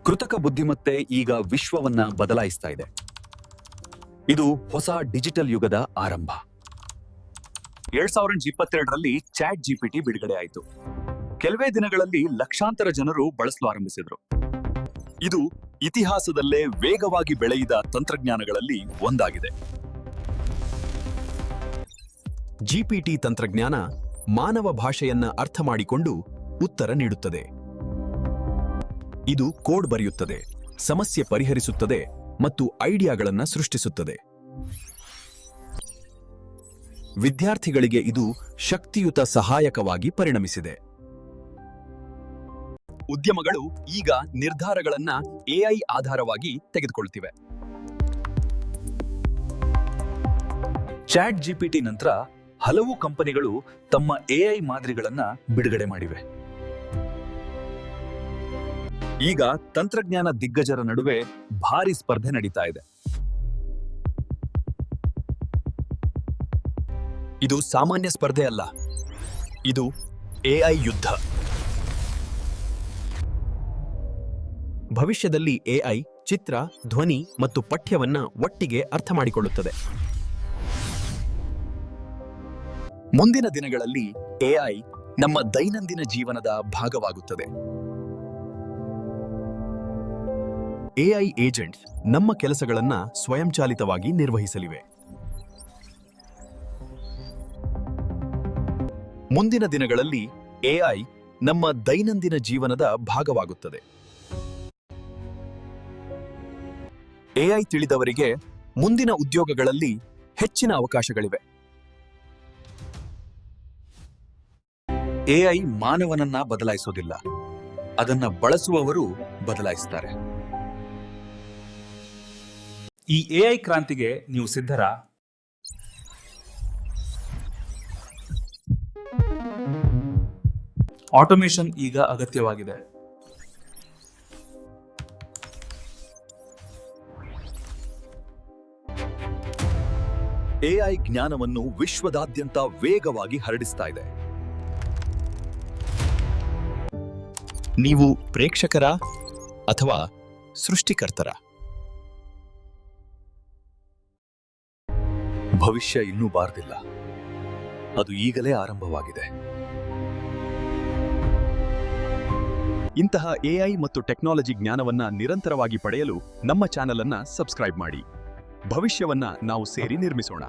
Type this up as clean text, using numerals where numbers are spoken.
ಕೃತಕ ಬುದ್ಧಿಮತ್ತೆ ಈಗ ವಿಶ್ವವನ್ನ ಬದಲಾಯಿಸ್ತಾ ಇದೆ. ಇದು ಹೊಸ ಡಿಜಿಟಲ್ ಯುಗದ ಆರಂಭ. 2022ರಲ್ಲಿ ಚಾಟ್ ಜಿಪಿಟಿ ಬಿಡುಗಡೆ ಆಯಿತು. ಕೆಲವೇ ದಿನಗಳಲ್ಲಿ ಲಕ್ಷಾಂತರ ಜನರು ಬಳಸಲು ಆರಂಭಿಸಿದ್ರು. ಇದು ಇತಿಹಾಸದಲ್ಲೇ ವೇಗವಾಗಿ ಬೆಳೆಯಿದ ತಂತ್ರಜ್ಞಾನಗಳಲ್ಲಿ ಒಂದಾಗಿದೆ. ಜಿಪಿಟಿ ತಂತ್ರಜ್ಞಾನ ಮಾನವ ಭಾಷೆಯನ್ನ ಅರ್ಥ ಮಾಡಿಕೊಂಡು ಉತ್ತರ ನೀಡುತ್ತದೆ. ಇದು ಕೋಡ್ ಬರೆಯುತ್ತದೆ, ಸಮಸ್ಯೆ ಪರಿಹರಿಸುತ್ತದೆ ಮತ್ತು ಐಡಿಯಾಗಳನ್ನು ಸೃಷ್ಟಿಸುತ್ತದೆ. ವಿದ್ಯಾರ್ಥಿಗಳಿಗೆ ಇದು ಶಕ್ತಿಯುತ ಸಹಾಯಕವಾಗಿ ಪರಿಣಮಿಸಿದೆ. ಉದ್ಯಮಗಳು ಈಗ ನಿರ್ಧಾರಗಳನ್ನ ಎಐ ಆಧಾರವಾಗಿ ತೆಗೆದುಕೊಳ್ಳುತ್ತಿವೆ. ಚಾಟ್ ಜಿಪಿಟಿ ನಂತರ ಹಲವು ಕಂಪನಿಗಳು ತಮ್ಮ ಎಐ ಮಾದರಿಗಳನ್ನ ಬಿಡುಗಡೆ ಮಾಡಿವೆ. ಈಗ ತಂತ್ರಜ್ಞಾನ ದಿಗ್ಗಜರ ನಡುವೆ ಭಾರಿ ಸ್ಪರ್ಧೆ ನಡೀತಾ ಇದೆ. ಇದು ಸಾಮಾನ್ಯ ಸ್ಪರ್ಧೆ ಅಲ್ಲ, ಇದು ಎಐ ಯುದ್ಧ. ಭವಿಷ್ಯದಲ್ಲಿ ಎಐ ಚಿತ್ರ, ಧ್ವನಿ ಮತ್ತು ಪಠ್ಯವನ್ನ ಒಟ್ಟಿಗೆ ಅರ್ಥ ಮಾಡಿಕೊಳ್ಳುತ್ತದೆ. ಮುಂದಿನ ದಿನಗಳಲ್ಲಿ ಎಐ ನಮ್ಮ ದೈನಂದಿನ ಜೀವನದ ಭಾಗವಾಗುತ್ತದೆ. ಎಐ ಏಜೆಂಟ್ಸ್ ನಮ್ಮ ಕೆಲಸಗಳನ್ನ ಸ್ವಯಂಚಾಲಿತವಾಗಿ ನಿರ್ವಹಿಸಲಿವೆ. ಮುಂದಿನ ದಿನಗಳಲ್ಲಿ ಎಐ ನಮ್ಮ ದೈನಂದಿನ ಜೀವನದ ಭಾಗವಾಗುತ್ತದೆ. ಎಐ ತಿಳಿದವರಿಗೆ ಮುಂದಿನ ಉದ್ಯೋಗಗಳಲ್ಲಿ ಹೆಚ್ಚಿನ ಅವಕಾಶಗಳಿವೆ. ಎಐ ಮಾನವನನ್ನ ಬದಲಾಯಿಸೋದಿಲ್ಲ, ಅದನ್ನ ಬಳಸುವವರು ಬದಲಾಯಿಸ್ತಾರೆ. ಈ ಎಐ ಕ್ರಾಂತಿಗೆ ನೀವು ಸಿದ್ಧರಾ? ಆಟೋಮೇಷನ್ ಈಗ ಅಗತ್ಯವಾಗಿದೆ. ಎಐ ಜ್ಞಾನವನ್ನು ವಿಶ್ವದಾದ್ಯಂತ ವೇಗವಾಗಿ ಹರಡಿಸ್ತಾ ಇದೆ. ನೀವು ಪ್ರೇಕ್ಷಕರ ಅಥವಾ ಸೃಷ್ಟಿಕರ್ತರ? ಭವಿಷ್ಯ ಇನ್ನೂ ಬಾರದಿಲ್ಲ, ಅದು ಈಗಲೇ ಆರಂಭವಾಗಿದೆ. ಇಂತಹ ಎಐ ಮತ್ತು ಟೆಕ್ನಾಲಜಿ ಜ್ಞಾನವನ್ನ ನಿರಂತರವಾಗಿ ಪಡೆಯಲು ನಮ್ಮ ಚಾನೆಲ್ ಅನ್ನ ಸಬ್ಸ್ಕ್ರೈಬ್ ಮಾಡಿ. ಭವಿಷ್ಯವನ್ನ ನಾವು ಸೇರಿ ನಿರ್ಮಿಸೋಣ.